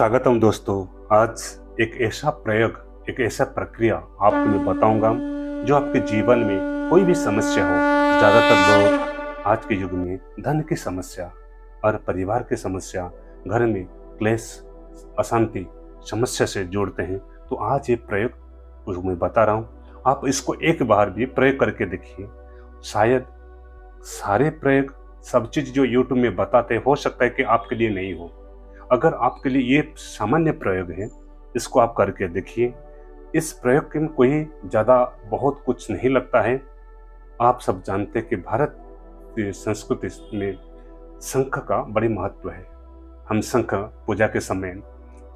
स्वागतम दोस्तों। आज एक ऐसा प्रयोग, एक ऐसा प्रक्रिया आपको मैं बताऊंगा जो आपके जीवन में कोई भी समस्या हो। ज़्यादातर लोग आज के युग में धन की समस्या और परिवार की समस्या, घर में क्लेश, अशांति समस्या से जोड़ते हैं। तो आज ये प्रयोग जो मैं बता रहा हूँ, आप इसको एक बार भी प्रयोग करके देखिए। शायद सारे प्रयोग, सब चीज़ जो यूट्यूब में बताते हैं, हो सकता है कि आपके लिए नहीं हो। अगर आपके लिए ये सामान्य प्रयोग है, इसको आप करके देखिए। इस प्रयोग में कोई ज़्यादा बहुत कुछ नहीं लगता है। आप सब जानते हैं कि भारत की संस्कृति में शंख का बड़ी महत्व है। हम शंख पूजा के समय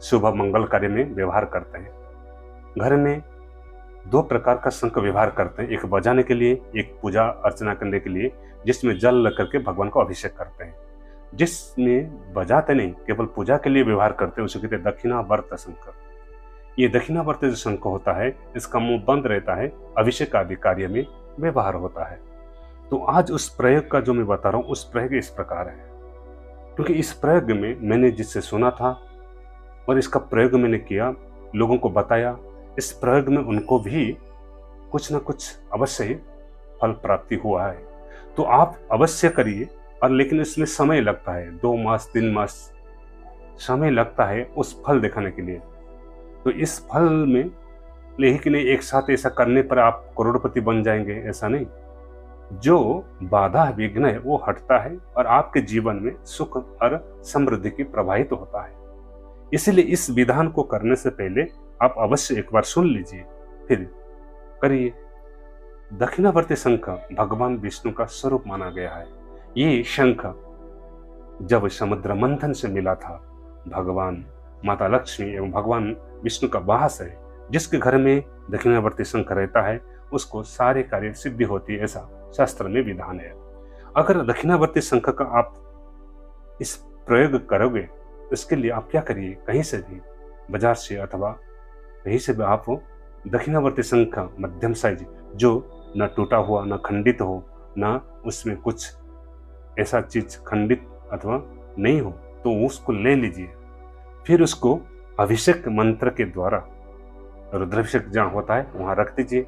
शुभ मंगल कार्य में व्यवहार करते हैं। घर में दो प्रकार का शंख व्यवहार करते हैं, एक बजाने के लिए, एक पूजा अर्चना करने के लिए, जिसमें जल लग करके भगवान को अभिषेक करते हैं। जिसमें बजाते नहीं, केवल पूजा के लिए व्यवहार करते हैं, उसे कहते हैं दक्षिणावर्त शंख। ये दक्षिणावर्त जो शंख होता है, इसका मुंह बंद रहता है, अभिषेक आदि कार्य में व्यवहार होता है। तो आज उस प्रयोग का जो मैं बता रहा हूँ, उस प्रयोग इस प्रकार है। क्योंकि इस प्रयोग में मैंने जिससे सुना था और इसका प्रयोग मैंने किया, लोगों को बताया, इस प्रयोग में उनको भी कुछ ना कुछ अवश्य ही फल प्राप्ति हुआ है। तो आप अवश्य करिए। और लेकिन इसमें समय लगता है, 2 मास 3 मास समय लगता है उस फल दिखाने के लिए। तो इस फल में लेकिन एक साथ ऐसा करने पर आप करोड़पति बन जाएंगे, ऐसा नहीं। जो बाधा विघ्न है वो हटता है और आपके जीवन में सुख और समृद्धि की प्रवाहित होता है। इसलिए इस विधान को करने से पहले आप अवश्य एक बार सुन लीजिए, फिर करिए। दक्षिणावर्ती शंख भगवान विष्णु का स्वरूप माना गया है। ये शंख जब समुद्र मंथन से मिला था, भगवान माता लक्ष्मी एवं भगवान विष्णु का वाहस है। जिसके घर में दक्षिणावर्ती शंख रहता है, उसको सारे कार्य सिद्धि होती है, ऐसा शास्त्र में विधान है। अगर दक्षिणावर्ती शंख का आप इस प्रयोग करोगे, इसके लिए आप क्या करिए, कहीं से भी बाजार से अथवा कहीं से भी आप दक्षिणावर्ती शंख मध्यम साइज, जो न टूटा हुआ, न खंडित हो, न उसमें कुछ ऐसा चीज खंडित अथवा नहीं हो, तो उसको ले लीजिए। फिर उसको अभिषेक मंत्र के द्वारा, रुद्राभिषेक जहाँ होता है वहां रख दीजिए।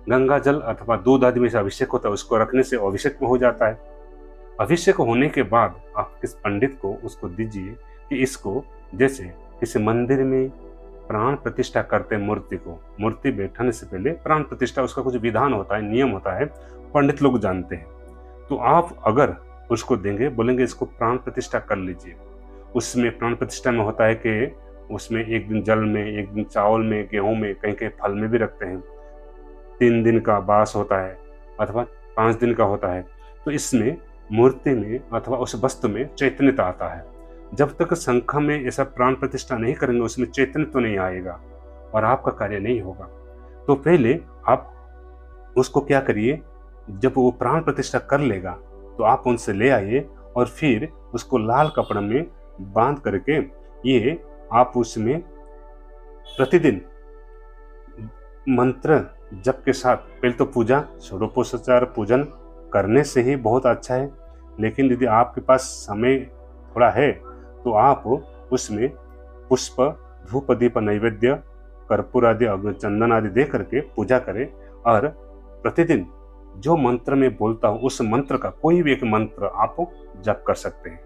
गंगा जल अथवा दूध आदि में से अभिषेक होता है, उसको रखने से अभिषेक में हो जाता है। अभिषेक होने के बाद आप किस पंडित को उसको दीजिए कि इसको, जैसे किसी मंदिर में प्राण प्रतिष्ठा करते हैं मूर्ति को, मूर्ति बैठाने से पहले प्राण प्रतिष्ठा, उसका कुछ विधान होता है, नियम होता है, पंडित लोग जानते हैं। तो आप अगर उसको देंगे, बोलेंगे इसको प्राण प्रतिष्ठा कर लीजिए। उसमें प्राण प्रतिष्ठा में होता है कि उसमें एक दिन जल में, एक दिन चावल में, गेहूं में, कहीं कहीं फल में भी रखते हैं। 3 दिन का बास होता है अथवा 5 दिन का होता है। तो इसमें मूर्ति में अथवा उस वस्तु में चैतन्यता आता है। जब तक शंख में ऐसा प्राण प्रतिष्ठा नहीं करेंगे, उसमें चैतन्य तो नहीं आएगा और आपका कार्य नहीं होगा। तो पहले आप उसको क्या करिए, जब वो प्राण प्रतिष्ठा कर लेगा तो आप उनसे ले आइए और फिर उसको लाल कपड़े में बांध करके ये आप उसमें प्रतिदिन मंत्र जप के साथ, पहले तो पूजा, षोडशोपचार पूजन करने से ही बहुत अच्छा है। लेकिन यदि आपके पास समय थोड़ा है तो आप उसमें पुष्प, धूप, दीप, नैवेद्य, कर्पूर आदि, चंदन आदि दे करके पूजा करें। और प्रतिदिन जो मंत्र मैं बोलता हूँ, उस मंत्र का कोई भी एक मंत्र आप जप कर सकते हैं।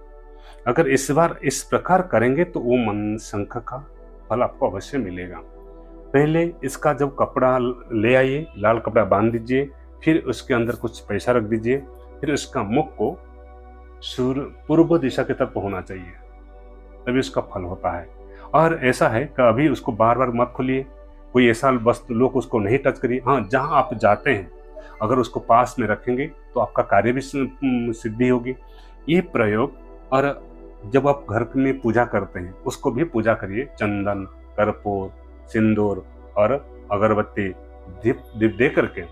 अगर इस बार इस प्रकार करेंगे तो वो शंख का फल आपको अवश्य मिलेगा। पहले इसका जब कपड़ा ले आइए, लाल कपड़ा बांध दीजिए, फिर उसके अंदर कुछ पैसा रख दीजिए, फिर उसका मुख को सूर्य पूर्व दिशा की तरफ होना चाहिए, तभी उसका फल होता है। और ऐसा है कि अभी उसको बार बार मत खोलिए, कोई ऐसा वस्तु लोग उसको नहीं टच करिए। हाँ, जहाँ आप जाते हैं अगर उसको पास में रखेंगे तो आपका कार्य भी सिद्धि होगी। ये प्रयोग, और जब आप घर में पूजा करते हैं उसको भी पूजा करिए। चंदन, कर्पूर, सिंदूर और अगरबत्ती, दीप दे करके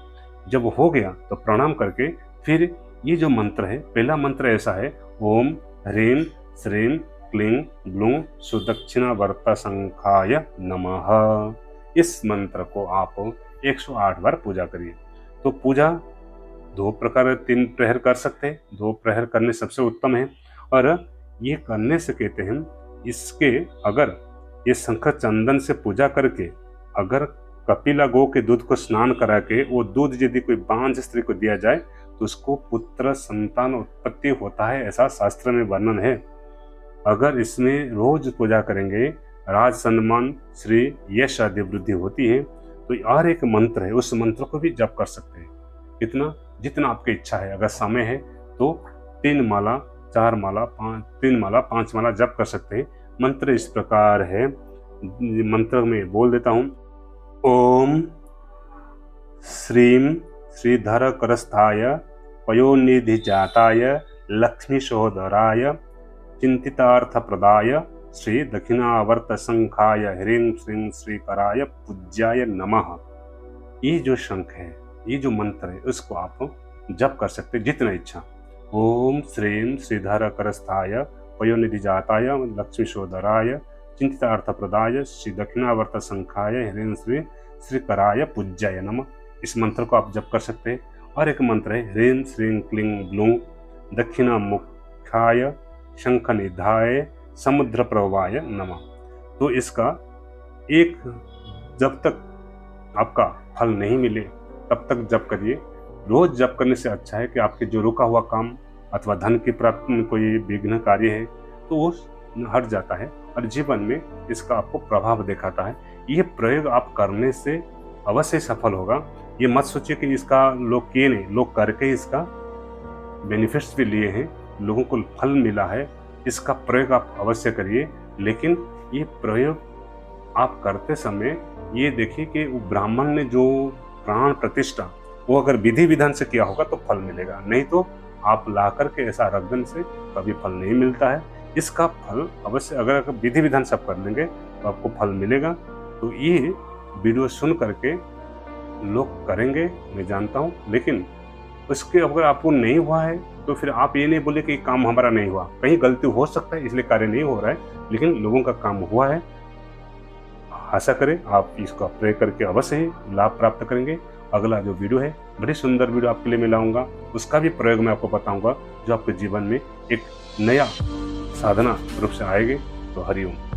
जब हो गया तो प्रणाम करके फिर ये जो मंत्र है, पहला मंत्र ऐसा है, ओम ह्रीं श्रीं क्लीं ग्लूं सुदक्षिणावर्त शंखाय नमः। इस मंत्र को आप 108 बार पूजा करिए। तो पूजा 2 प्रकार, 3 प्रहर कर सकते हैं। 2 प्रहर करने सबसे उत्तम है। और ये करने से कहते हैं, इसके अगर ये शंख चंदन से पूजा करके अगर कपिला गौ के दूध को स्नान करा के वो दूध यदि कोई बांझ स्त्री को दिया जाए तो उसको पुत्र संतान उत्पत्ति होता है, ऐसा शास्त्र में वर्णन है। अगर इसमें रोज पूजा करेंगे राज सम्मान श्री यश आदि वृद्धि होती है। तो और एक मंत्र है, उस मंत्र को भी जप कर सकते हैं, कितना जितना आपकी इच्छा है। अगर समय है तो 3 माला 4 माला 3 माला 5 माला जप कर सकते हैं। मंत्र इस प्रकार है, मंत्र में बोल देता हूँ। ओम श्रीम श्रीधर करस्थाय पयोनिधि जाताय लक्ष्मी सहोदराय चिंतितार्थ प्रदाय श्री दक्षिणावर्त शंखाय ह्रीं श्रीं श्रीकराय पूज्याय नमः। ये जो शंख है, ये जो मंत्र है, उसको आप जप कर सकते जितना इच्छा। ओम श्रीं श्रीधर करस्थाय पयोनिधि जाताय लक्ष्मी सहोदराय चिंतितार्थ प्रदाय श्री दक्षिणावर्त शंखाय ह्रीं श्री श्रीकराय पूज्याय नमः। इस मंत्र को आप जप कर सकते हैं। और एक मंत्र है ह्रीं श्रीं क्लीं ब्लूं दक्षिणा मुखाय शंख निधाय समुद्र प्रवाय नमः। तो इसका एक जब तक आपका फल नहीं मिले तब तक जप करिए। रोज जप करने से अच्छा है कि आपके जो रुका हुआ काम अथवा धन की प्राप्ति में कोई विघ्न कार्य है तो वो हट जाता है और जीवन में इसका आपको प्रभाव दिखाता है। ये प्रयोग आप करने से अवश्य सफल होगा। ये मत सोचिए कि इसका लोग किए नहीं, लोग करके इसका बेनिफिट्स भी लिए हैं, लोगों को फल मिला है। इसका प्रयोग आप अवश्य करिए, लेकिन ये प्रयोग आप करते समय ये देखिए कि ब्राह्मण ने जो प्राण प्रतिष्ठा वो अगर विधि विधान से किया होगा तो फल मिलेगा, नहीं तो आप ला करके ऐसा रख देने से कभी फल नहीं मिलता है। इसका फल अवश्य अगर विधि विधान सब कर लेंगे तो आपको फल मिलेगा। तो ये वीडियो सुन करके लोग करेंगे, मैं जानता हूँ, लेकिन उसके अगर आपको नहीं हुआ है तो फिर आप ये नहीं बोले कि काम हमारा नहीं हुआ। कहीं गलती हो सकता है इसलिए कार्य नहीं हो रहा है, लेकिन लोगों का काम हुआ है। आशा करें आप इसका प्रयोग करके अवश्य ही लाभ प्राप्त करेंगे। अगला जो वीडियो है बड़ी सुंदर वीडियो आपके लिए मैं लाऊंगा, उसका भी प्रयोग मैं आपको बताऊंगा जो आपके जीवन में एक नया साधना रूप से आएगी। तो हरिओम।